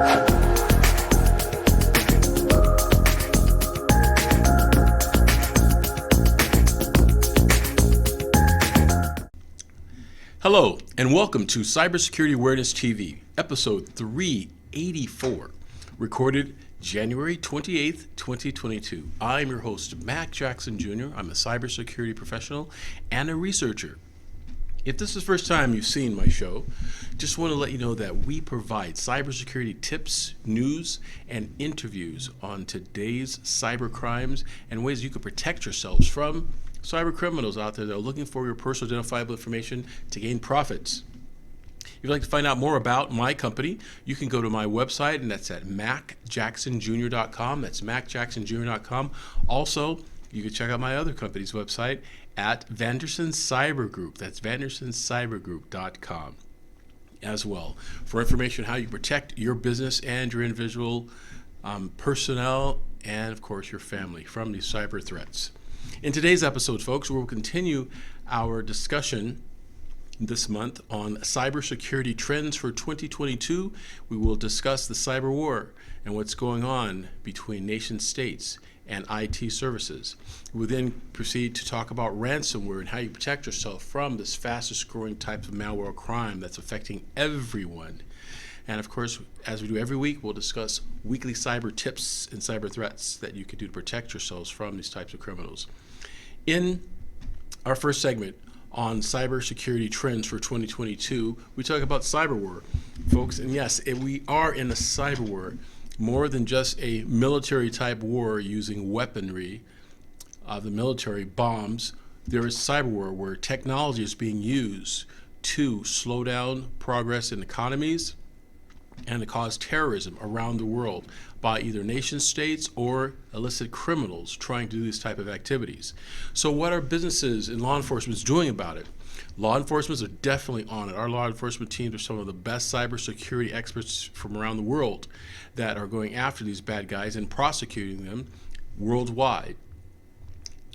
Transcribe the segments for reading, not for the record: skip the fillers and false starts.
Hello, and welcome to Cybersecurity Awareness TV, episode 384, recorded January 28th, 2022. I'm your host, Mac Jackson Jr. I'm a cybersecurity professional and a researcher. If this is the first time you've seen my show, just want to let you know that we provide cybersecurity tips, news, and interviews on today's cyber crimes and ways you can protect yourselves from cyber criminals out there that are looking for your personal identifiable information to gain profits. If you'd like to find out more about my company, you can go to my website, and that's at macjacksonjr.com. That's macjacksonjr.com. Also, you can check out my other company's website at Vanderson Cyber Group. That's vandersoncybergroup.com as well for information on how you protect your business and your individual personnel and, of course, your family from these cyber threats. In today's episode, folks, we'll continue our discussion this month on cybersecurity trends for 2022. We will discuss the cyber war and what's going on between nation states and IT services. We'll then proceed to talk about ransomware and how you protect yourself from this fastest growing type of malware crime that's affecting everyone. And of course, as we do every week, we'll discuss weekly cyber tips and cyber threats that you can do to protect yourselves from these types of criminals. In our first segment on cybersecurity trends for 2022, we talk about cyber war, folks. And yes, we are in a cyber war, more than just a military type war using weaponry, the military bombs. There is cyber war where technology is being used to slow down progress in economies and to cause terrorism around the world by either nation states or illicit criminals trying to do these type of activities. So what are businesses and law enforcement doing about it? Law enforcement are definitely on it. Our law enforcement teams are some of the best cybersecurity experts from around the world that are going after these bad guys and prosecuting them worldwide.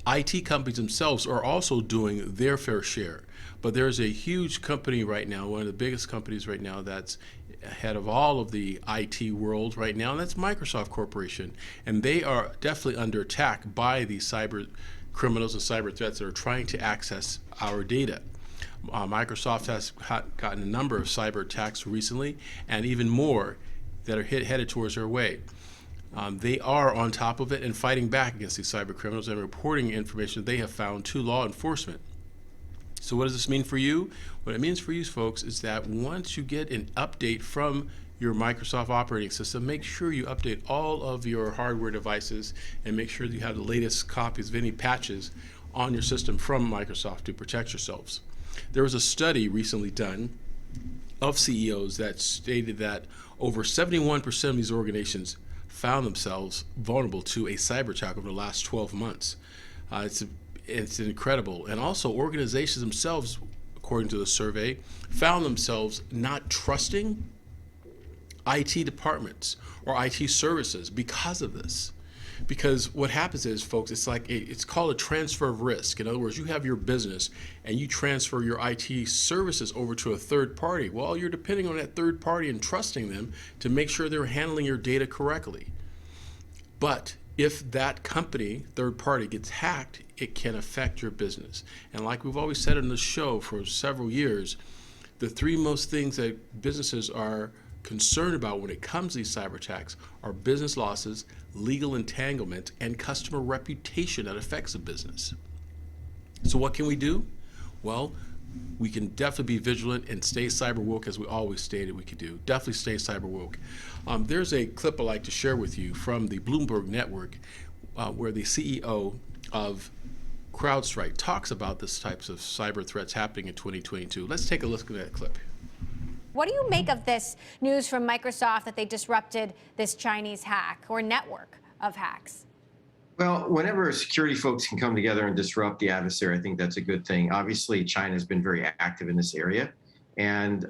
IT companies themselves are also doing their fair share. But there's a huge company right now, one of the biggest companies right now that's ahead of all of the IT world right now, and that's Microsoft Corporation. And they are definitely under attack by these cyber criminals and cyber threats that are trying to access our data. Microsoft has gotten a number of cyber attacks recently, and even more that are headed towards their way. They are on top of it and fighting back against these cyber criminals and reporting information they have found to law enforcement. So what does this mean for you? What it means for you folks is that once you get an update from your Microsoft operating system, make sure you update all of your hardware devices and make sure that you have the latest copies of any patches on your system from Microsoft to protect yourselves. There was a study recently done of CEOs that stated that over 71% of these organizations found themselves vulnerable to a cyber attack over the last 12 months. It's incredible. And also organizations themselves, according to the survey, found themselves not trusting IT departments or IT services because of this. Because what happens is, folks, it's called a transfer of risk. In other words, you have your business and you transfer your IT services over to a third party. Well, you're depending on that third party and trusting them to make sure they're handling your data correctly. But if that company, third party, gets hacked, it can affect your business. And like we've always said on the show for several years, the three most things that businesses are concerned about when it comes to these cyber attacks are business losses, legal entanglement, and customer reputation that affects a business. So what can we do? Well, we can definitely be vigilant and stay cyber woke, as we always stated we could do. Definitely stay cyber woke. There's a clip I'd like to share with you from the Bloomberg Network where the CEO of CrowdStrike talks about this types of cyber threats happening in 2022. Let's take a look at that clip. What do you make of this news from Microsoft that they disrupted this Chinese hack or network of hacks? Well, whenever security folks can come together and disrupt the adversary, I think that's a good thing. Obviously, China has been very active in this area. And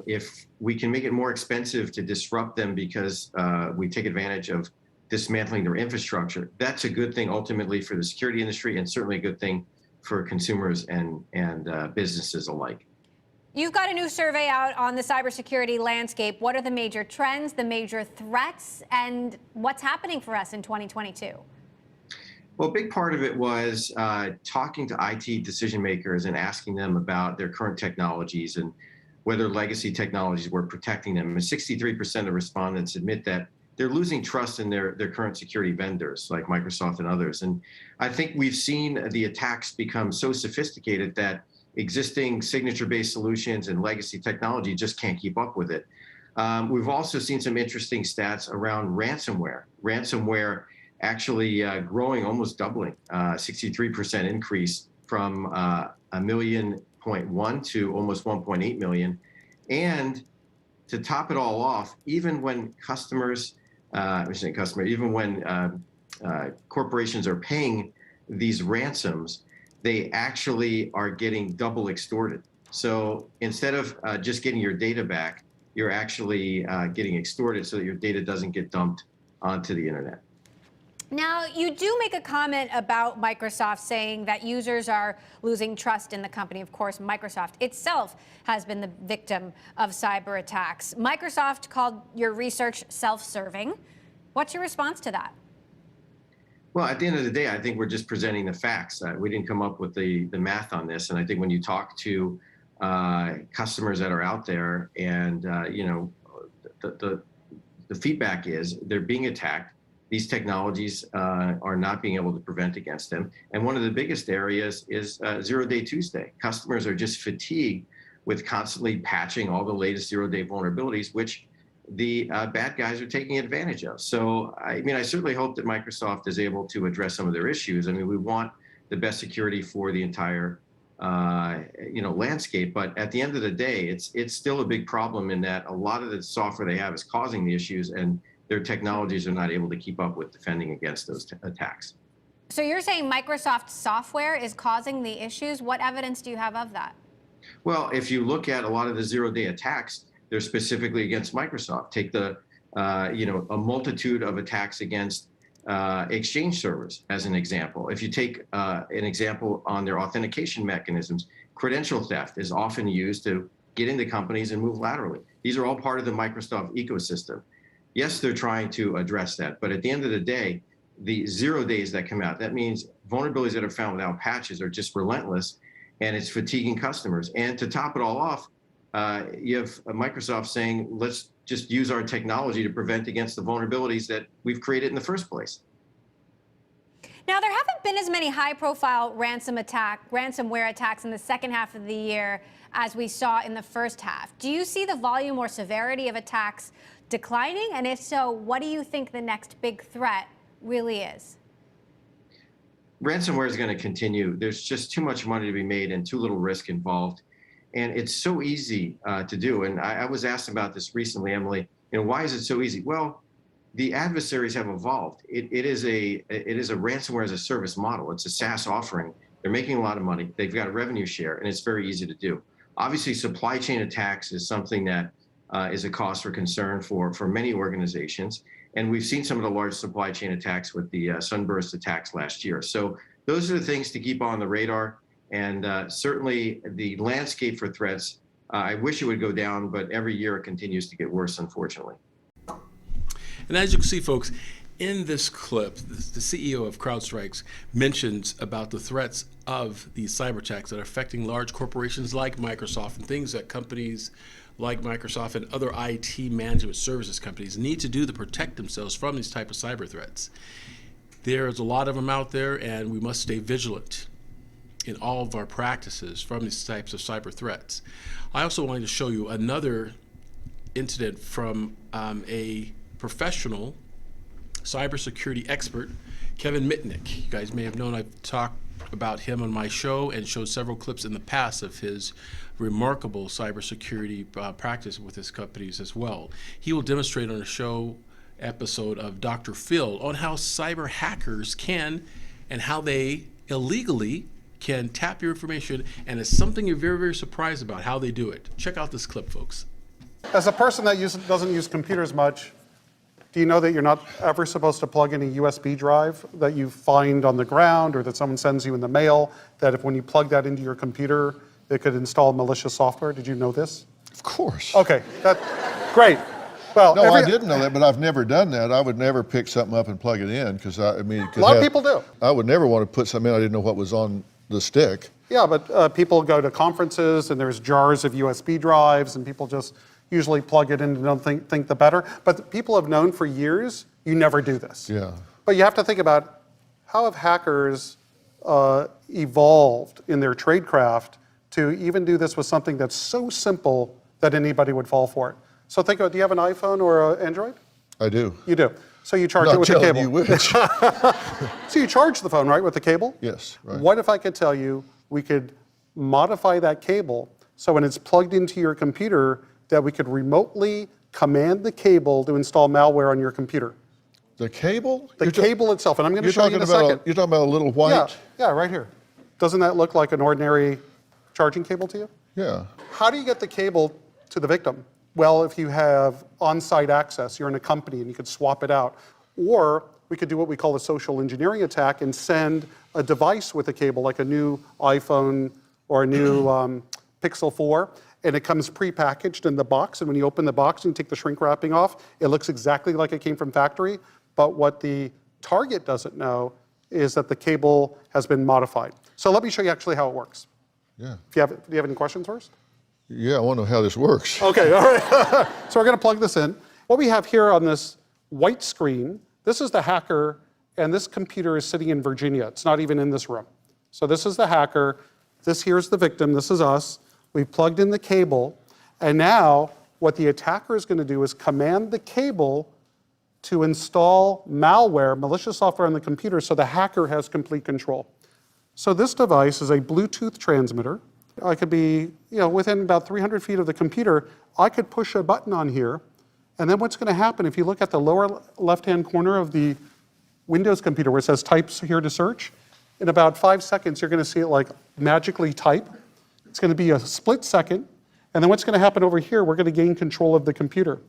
if we can make it more expensive to disrupt them because we take advantage of dismantling their infrastructure, that's a good thing ultimately for the security industry and certainly a good thing for consumers and businesses alike. You've got a new survey out on the cybersecurity landscape. What are the major trends, the major threats, and what's happening for us in 2022? Well, a big part of it was talking to IT decision makers and asking them about their current technologies and whether legacy technologies were protecting them. And 63% of respondents admit that they're losing trust in their current security vendors like Microsoft and others. And I think we've seen the attacks become so sophisticated that existing signature-based solutions and legacy technology just can't keep up with it. We've also seen some interesting stats around ransomware. Ransomware actually growing, almost doubling, 63% increase from 1.1 million to almost 1.8 million. And to top it all off, even when even when corporations are paying these ransoms, they actually are getting double extorted. So instead of just getting your data back, you're actually getting extorted so that your data doesn't get dumped onto the internet. Now, you do make a comment about Microsoft saying that users are losing trust in the company. Of course, Microsoft itself has been the victim of cyber attacks. Microsoft called your research self-serving. What's your response to that? Well, at the end of the day, I think we're just presenting the facts. We didn't come up with the math on this. And I think when you talk to customers that are out there and, the feedback is they're being attacked. These technologies are not being able to prevent against them. And one of the biggest areas is zero-day Tuesday. Customers are just fatigued with constantly patching all the latest zero-day vulnerabilities, which the bad guys are taking advantage of. So, I certainly hope that Microsoft is able to address some of their issues. We want the best security for the entire landscape. But at the end of the day, it's still a big problem in that a lot of the software they have is causing the issues, and their technologies are not able to keep up with defending against those attacks. So you're saying Microsoft software is causing the issues? What evidence do you have of that? Well, if you look at a lot of the zero-day attacks, they're specifically against Microsoft. Take a multitude of attacks against Exchange servers as an example. If you take an example on their authentication mechanisms, credential theft is often used to get into companies and move laterally. These are all part of the Microsoft ecosystem. Yes, they're trying to address that, but at the end of the day, the 0 days that come out, that means vulnerabilities that are found without patches are just relentless, and it's fatiguing customers. And to top it all off, you have Microsoft saying, let's just use our technology to prevent against the vulnerabilities that we've created in the first place. Now, there haven't been as many high-profile ransomware attacks in the second half of the year as we saw in the first half. Do you see the volume or severity of attacks declining? And if so, what do you think the next big threat really is? Ransomware is going to continue. There's just too much money to be made and too little risk involved. And it's so easy to do. And I was asked about this recently, Emily, why is it so easy? Well, the adversaries have evolved. It is a ransomware as a service model. It's a SaaS offering. They're making a lot of money. They've got a revenue share, and it's very easy to do. Obviously, supply chain attacks is something that is a cause for concern for many organizations. And we've seen some of the large supply chain attacks with the Sunburst attacks last year. So those are the things to keep on the radar. And certainly the landscape for threats, I wish it would go down, but every year it continues to get worse, unfortunately. And as you can see, folks, in this clip, the CEO of CrowdStrike mentions about the threats of these cyber attacks that are affecting large corporations like Microsoft and things that companies like Microsoft and other IT management services companies need to do to protect themselves from these type of cyber threats. There's a lot of them out there, and we must stay vigilant in all of our practices from these types of cyber threats. I also wanted to show you another incident from a professional cybersecurity expert, Kevin Mitnick. You guys may have known I've talked about him on my show and showed several clips in the past of his remarkable cybersecurity practice with his companies as well. He will demonstrate on a show episode of Dr. Phil on how cyber hackers can and how they illegally can tap your information, and it's something you're very, very surprised about how they do it. Check out this clip, folks. As a person that doesn't use computers much, do you know that you're not ever supposed to plug in a USB drive that you find on the ground or that someone sends you in the mail, that if when you plug that into your computer, that could install malicious software. Did you know this? Of course. Okay, great. Well, No, I didn't know that, but I've never done that. I would never pick something up and plug it in because I mean, it could a lot of people do. I would never want to put something in I didn't know what was on the stick. Yeah, but people go to conferences and there's jars of USB drives and people just usually plug it in and don't think the better. But people have known for years you never do this. Yeah. But you have to think about how have hackers evolved in their tradecraft to even do this with something that's so simple that anybody would fall for it. So think about, do you have an iPhone or an Android? I do. You do. So you charge it Not with a telling cable. you which. So you charge the phone, right, with the cable? Yes, right. What if I could tell you we could modify that cable so when it's plugged into your computer that we could remotely command the cable to install malware on your computer? The cable? The cable itself, and I'm going to show you in a second. You're talking about a little white? Yeah, right here. Doesn't that look like an ordinary charging cable to you? Yeah. How do you get the cable to the victim? Well, if you have on-site access, you're in a company and you could swap it out. Or we could do what we call a social engineering attack and send a device with a cable, like a new iPhone or a new Pixel 4, and it comes pre-packaged in the box, and when you open the box and you take the shrink wrapping off, it looks exactly like it came from factory, but what the target doesn't know is that the cable has been modified. So let me show you actually how it works. Yeah. Do you have any questions first? Yeah, I want to know how this works. Okay, all right. So we're going to plug this in. What we have here on this white screen, this is the hacker, and this computer is sitting in Virginia. It's not even in this room. So this is the hacker. This here is the victim. This is us. We've plugged in the cable, and now what the attacker is going to do is command the cable to install malware, malicious software on the computer, so the hacker has complete control. So this device is a Bluetooth transmitter. I could be, within about 300 feet of the computer. I could push a button on here, and then what's going to happen, if you look at the lower left-hand corner of the Windows computer where it says types here to search, in about 5 seconds, you're going to see it like magically type. It's going to be a split second, and then what's going to happen over here, we're going to gain control of the computer.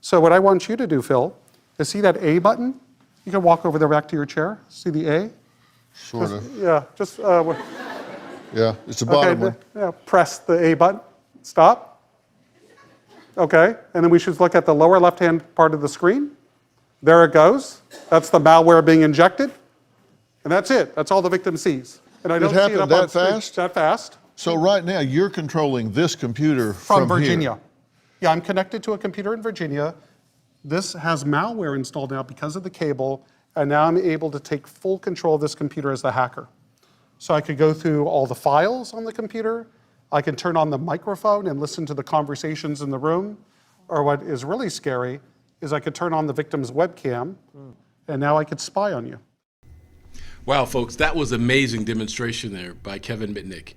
So what I want you to do, Phil, is see that A button? You can walk over there back to your chair. See the A? Sort of. Yeah, just... Yeah, it's the bottom one. Yeah, press the A button. Stop. Okay, and then we should look at the lower left-hand part of the screen. There it goes. That's the malware being injected. And that's it. That's all the victim sees. And I don't see it happened up that on screen. fast? That fast. So right now, you're controlling this computer From here. Virginia. Yeah, I'm connected to a computer in Virginia. This has malware installed now because of the cable, and now I'm able to take full control of this computer as the hacker. So I could go through all the files on the computer. I can turn on the microphone and listen to the conversations in the room. Or what is really scary is I could turn on the victim's webcam, and now I could spy on you. Wow, folks, that was an amazing demonstration there by Kevin Mitnick.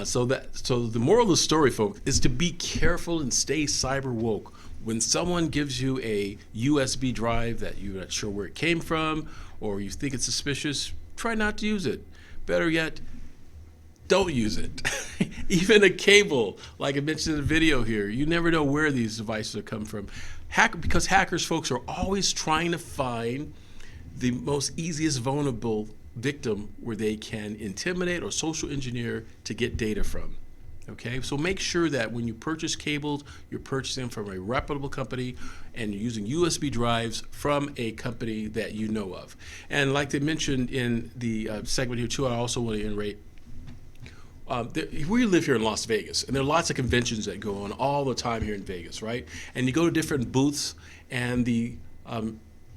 So the moral of the story, folks, is to be careful and stay cyber woke. When someone gives you a USB drive that you're not sure where it came from, or you think it's suspicious, try not to use it. Better yet, don't use it. Even a cable, like I mentioned in the video here, you never know where these devices are coming from. Because hackers, folks, are always trying to find the most easiest vulnerable victim where they can intimidate or social engineer to get data from. Okay, so make sure that when you purchase cables, you're purchasing from a reputable company and you're using USB drives from a company that you know of. And like they mentioned in the segment here too, I also want to iterate, we live here in Las Vegas, and there are lots of conventions that go on all the time here in Vegas, right? And you go to different booths, and the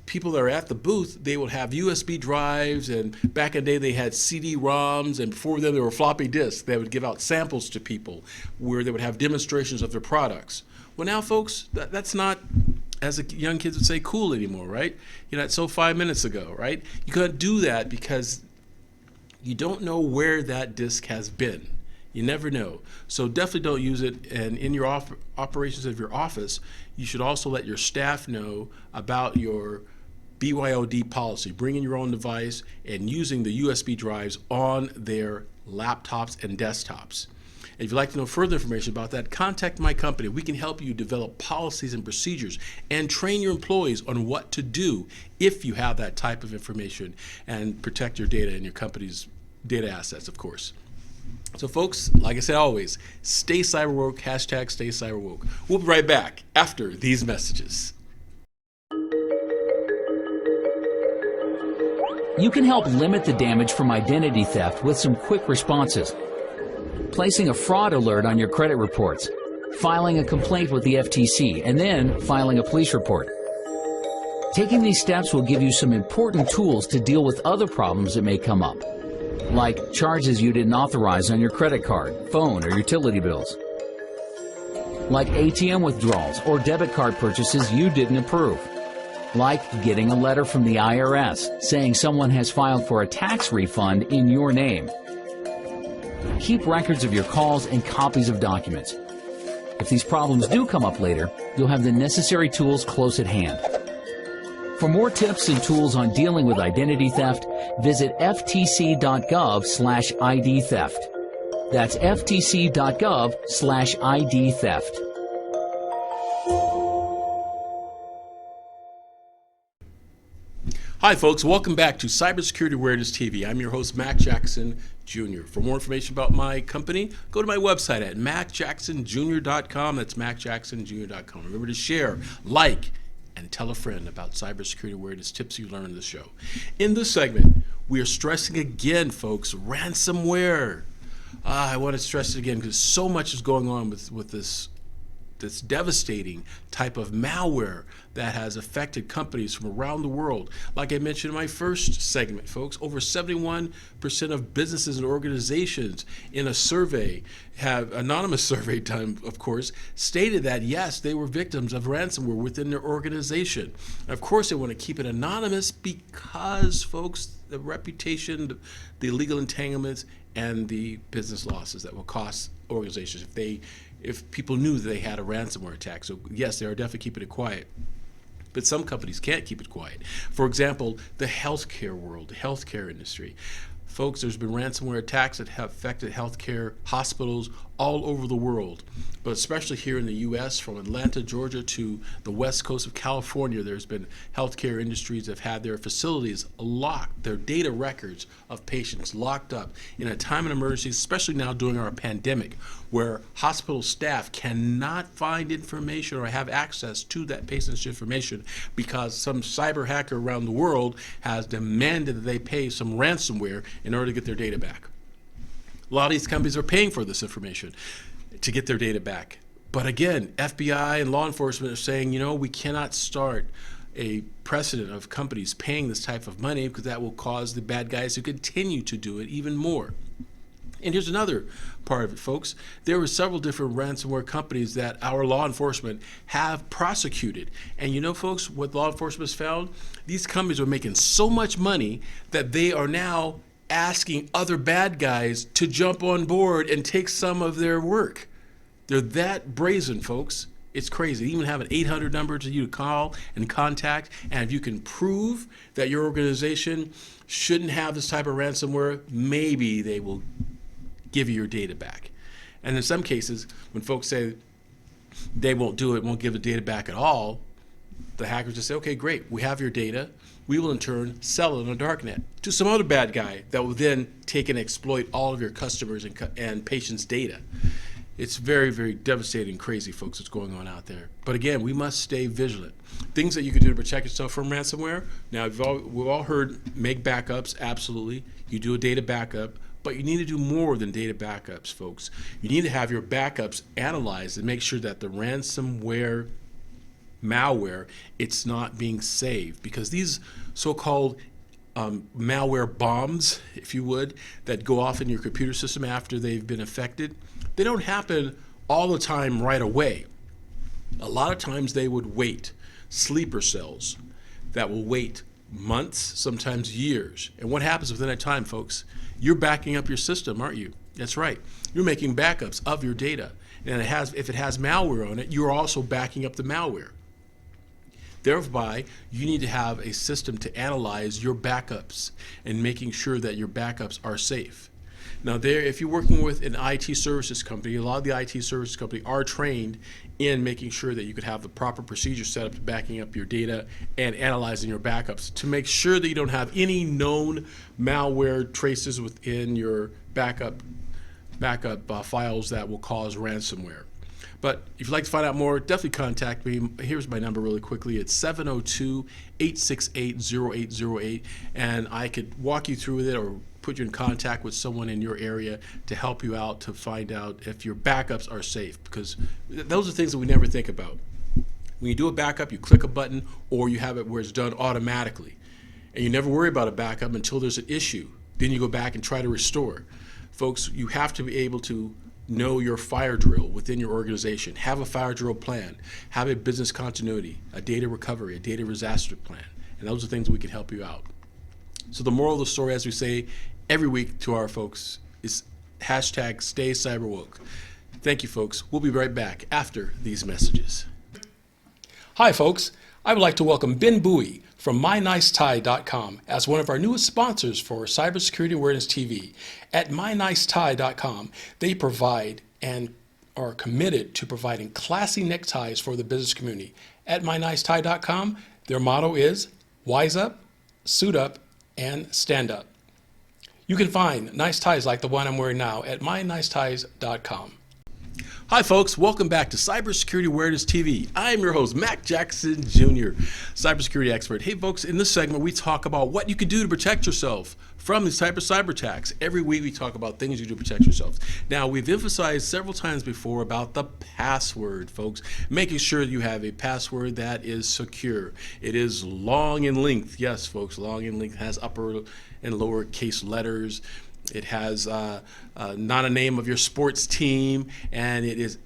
people that are at the booth, they will have USB drives, and back in the day they had CD-ROMs, and before then there were floppy disks. They would give out samples to people where they would have demonstrations of their products. Well now, folks, that's not, as the young kids would say, cool anymore, right? That's so 5 minutes ago, right? You can't do that because you don't know where that disk has been. You never know. So definitely don't use it. And in your operations of your office, you should also let your staff know about your BYOD policy, bringing your own device and using the USB drives on their laptops and desktops. And if you'd like to know further information about that, contact my company. We can help you develop policies and procedures and train your employees on what to do if you have that type of information and protect your data and your company's data assets, of course. So folks, like I said always, stay cyberwoke, hashtag stay cyberwoke. We'll be right back after these messages. You can help limit the damage from identity theft with some quick responses. Placing a fraud alert on your credit reports, filing a complaint with the FTC, and then filing a police report. Taking these steps will give you some important tools to deal with other problems that may come up, like charges you didn't authorize on your credit card, phone, or utility bills, like ATM withdrawals or debit card purchases you didn't approve, like getting a letter from the IRS saying someone has filed for a tax refund in your name. Keep records of your calls and copies of documents. If these problems do come up later, you'll have the necessary tools close at hand. For more tips and tools on dealing with identity theft, visit ftc.gov/ID theft. That's ftc.gov/ID theft. Hi folks, welcome back to Cybersecurity Awareness TV. I'm your host, Mac Jackson Jr. For more information about my company, go to my website at macjacksonjr.com. That's macjacksonjr.com. Remember to share, like, and tell a friend about cybersecurity awareness tips you learn in the show. In this segment, we are stressing again, folks, ransomware. I want to stress it again because so much is going on with this devastating type of malware that has affected companies from around the world. Like I mentioned in my first segment, folks, over 71% of businesses and organizations in a survey, anonymous survey done, of course, stated that yes, they were victims of ransomware within their organization. And of course, they want to keep it anonymous because, folks, the reputation, the legal entanglements, and the business losses that will cost organizations if people knew that they had a ransomware attack. So yes, they are definitely keeping it quiet. But some companies can't keep it quiet. For example, the healthcare world, the healthcare industry. Folks, there's been ransomware attacks that have affected healthcare hospitals all over the world, but especially here in the U.S., from Atlanta, Georgia to the west coast of California, there's been healthcare industries that have had their facilities locked, their data records of patients locked up in a time of emergency, especially now during our pandemic, where hospital staff cannot find information or have access to that patient's information because some cyber hacker around the world has demanded that they pay some ransomware in order to get their data back. A lot of these companies are paying for this information to get their data back. But again, FBI and law enforcement are saying, we cannot start a precedent of companies paying this type of money because that will cause the bad guys to continue to do it even more. And here's another part of it, folks. There were several different ransomware companies that our law enforcement have prosecuted. And folks, what law enforcement has found? These companies are making so much money that they are now asking other bad guys to jump on board and take some of their work. They're that brazen, folks. It's crazy. They even have an 800 number to you to call and contact. And if you can prove that your organization shouldn't have this type of ransomware, maybe they will give you your data back. And in some cases, when folks say they won't do it, won't give the data back at all, the hackers just say, okay, great, we have your data. We will in turn sell it on the darknet to some other bad guy that will then take and exploit all of your customers and patients' data. It's very, very devastating and crazy, folks, what's going on out there. But again, we must stay vigilant. Things that you can do to protect yourself from ransomware. Now, we've all heard make backups, absolutely. You do a data backup, but you need to do more than data backups, folks. You need to have your backups analyzed and make sure that the ransomware malware, it's not being saved, because these so-called malware bombs, if you would, that go off in your computer system after they've been affected, they don't happen all the time right away. A lot of times they would wait. Sleeper cells that will wait months, sometimes years. And what happens within that time, folks? You're backing up your system, aren't you? That's right. You're making backups of your data. And if it has malware on it, you're also backing up the malware. Thereby, you need to have a system to analyze your backups and making sure that your backups are safe. Now, if you're working with an IT services company, a lot of the IT services company are trained in making sure that you could have the proper procedure set up to backing up your data and analyzing your backups to make sure that you don't have any known malware traces within your backup files that will cause ransomware. But if you'd like to find out more, definitely contact me. Here's my number really quickly. It's 702-868-0808, and I could walk you through it or put you in contact with someone in your area to help you out to find out if your backups are safe, because those are things that we never think about. When you do a backup, you click a button or you have it where it's done automatically. And you never worry about a backup until there's an issue. Then you go back and try to restore. Folks, you have to be able to know your fire drill within your organization. Have a fire drill plan. Have a business continuity, a data recovery, a data disaster plan. And those are things we can help you out. So the moral of the story, as we say every week to our folks, is hashtag stay cyberwoke. Thank you, folks. We'll be right back after these messages. Hi, folks. I would like to welcome Ben Bowie from MyNiceTie.com as one of our newest sponsors for Cybersecurity Awareness TV. At MyNiceTie.com, they provide and are committed to providing classy neckties for the business community. At MyNiceTie.com, their motto is wise up, suit up, and stand up. You can find nice ties like the one I'm wearing now at MyNiceTies.com. Hi, folks. Welcome back to Cybersecurity Awareness TV. I'm your host, Mac Jackson Jr., cybersecurity expert. Hey, folks, in this segment, we talk about what you can do to protect yourself from these type of cyber attacks. Every week, we talk about things you do to protect yourself. Now, we've emphasized several times before about the password, folks, making sure you have a password that is secure. It is long in length. Yes, folks, long in length, has upper and lower case letters. It has not a name of your sports team, and it is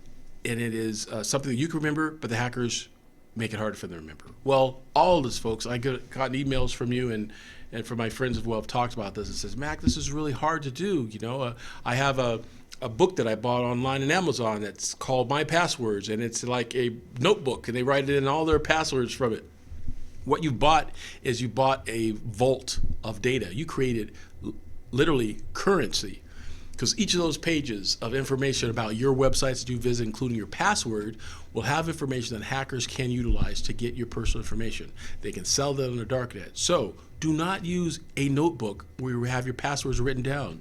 something that you can remember, but the hackers make it hard for them to remember. Well, all of this, folks, I gotten emails from you and from my friends who have talked about this. It says, Mac, this is really hard to do. You know, I have a book that I bought online on Amazon that's called My Passwords, and it's like a notebook, and they write in all their passwords from it. What you bought is you bought a vault of data. You created literally currency, because each of those pages of information about your websites that you visit, including your password, will have information that hackers can utilize to get your personal information. They can sell that on the darknet. So do not use a notebook where you have your passwords written down.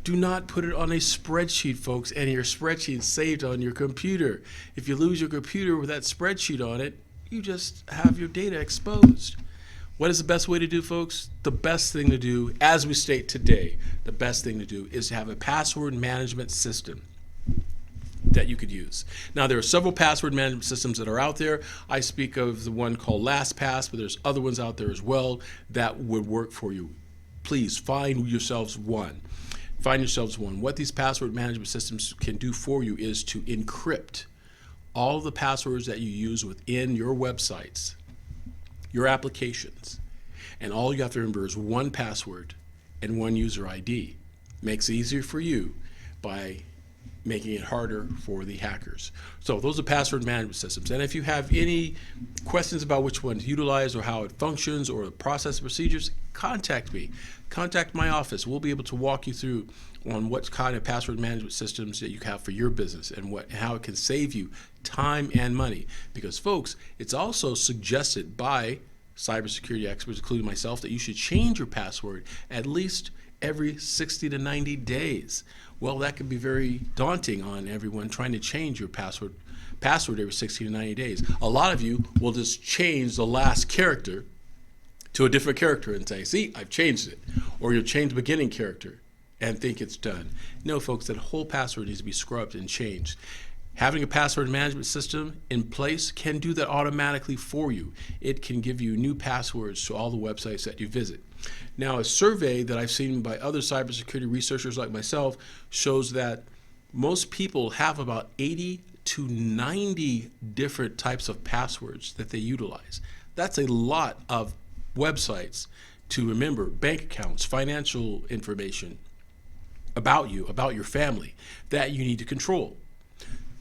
Do not put it on a spreadsheet, folks, and your spreadsheet saved on your computer. If you lose your computer with that spreadsheet on it, you just have your data exposed. What is the best way to do, folks? The best thing to do, as we state today, the best thing to do is to have a password management system that you could use. Now, there are several password management systems that are out there. I speak of the one called LastPass, but there's other ones out there as well that would work for you. Please find yourselves one. Find yourselves one. What these password management systems can do for you is to encrypt all of the passwords that you use within your websites, your applications, and all you have to remember is one password and one user ID. Makes it easier for you by making it harder for the hackers. So those are password management systems. And if you have any questions about which one to utilize or how it functions or the process procedures, contact me. Contact my office. We'll be able to walk you through on what kind of password management systems that you have for your business and how it can save you time and money. Because, folks, it's also suggested by cybersecurity experts, including myself, that you should change your password at least every 60 to 90 days. Well, that can be very daunting on everyone trying to change your password every 60 to 90 days. A lot of you will just change the last character to a different character and say, see, I've changed it. Or you'll change the beginning character and think it's done. No, folks, that whole password needs to be scrubbed and changed. Having a password management system in place can do that automatically for you. It can give you new passwords to all the websites that you visit. Now, a survey that I've seen by other cybersecurity researchers like myself shows that most people have about 80 to 90 different types of passwords that they utilize. That's a lot of websites to remember: bank accounts, financial information about you, about your family, that you need to control.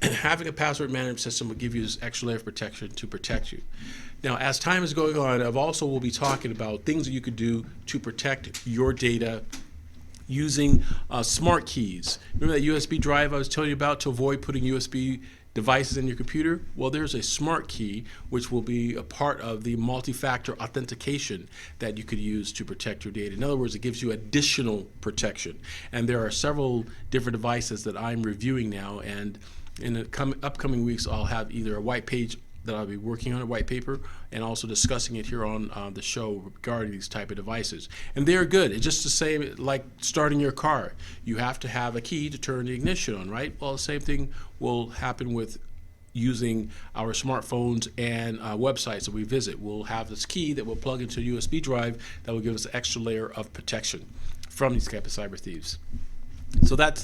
Having a password management system will give you this extra layer of protection to protect you. Now, as time is going on, we'll be talking about things that you could do to protect your data using smart keys. Remember that USB drive I was telling you about, to avoid putting USB devices in your computer? Well, there's a smart key, which will be a part of the multi-factor authentication that you could use to protect your data. In other words, it gives you additional protection. And there are several different devices that I'm reviewing now, and in the upcoming weeks, I'll have either a white page that I'll be working on, a white paper, and also discussing it here on the show regarding these type of devices. And they're good. It's just the same like starting your car. You have to have a key to turn the ignition on, right? Well, the same thing will happen with using our smartphones and websites that we visit. We'll have this key that will plug into a USB drive that will give us an extra layer of protection from these type of cyber thieves. So that's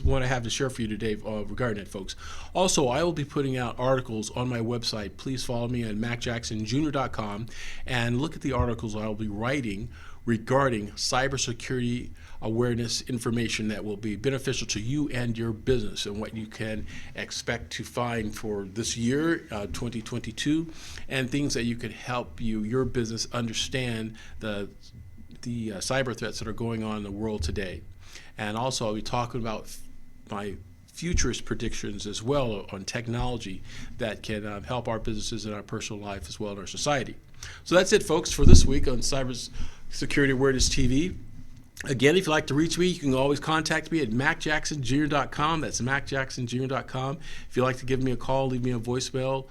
what I have to share for you today regarding it, folks. Also, I will be putting out articles on my website. Please follow me at macjacksonjr.com and look at the articles I will be writing regarding cybersecurity awareness information that will be beneficial to you and your business, and what you can expect to find for this year, 2022, and things that you could help your business understand the cyber threats that are going on in the world today. And also, I'll be talking about my futurist predictions as well on technology that can help our businesses and our personal life as well in our society. So that's it, folks, for this week on Cybersecurity Awareness TV. Again, if you'd like to reach me, you can always contact me at macjacksonjr.com. That's macjacksonjr.com. If you'd like to give me a call, leave me a voicemail.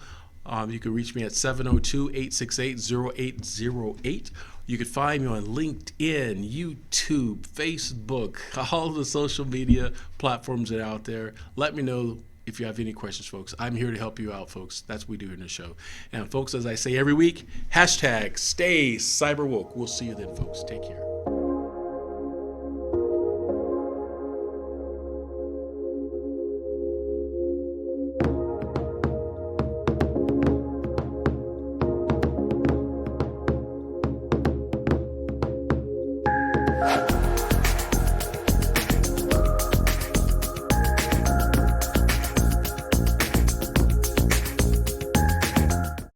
You can reach me at 702-868-0808. You can find me on LinkedIn, YouTube, Facebook, all the social media platforms that are out there. Let me know if you have any questions, folks. I'm here to help you out, folks. That's what we do in the show. And folks, as I say every week, hashtag stay cyber woke. We'll see you then, folks. Take care.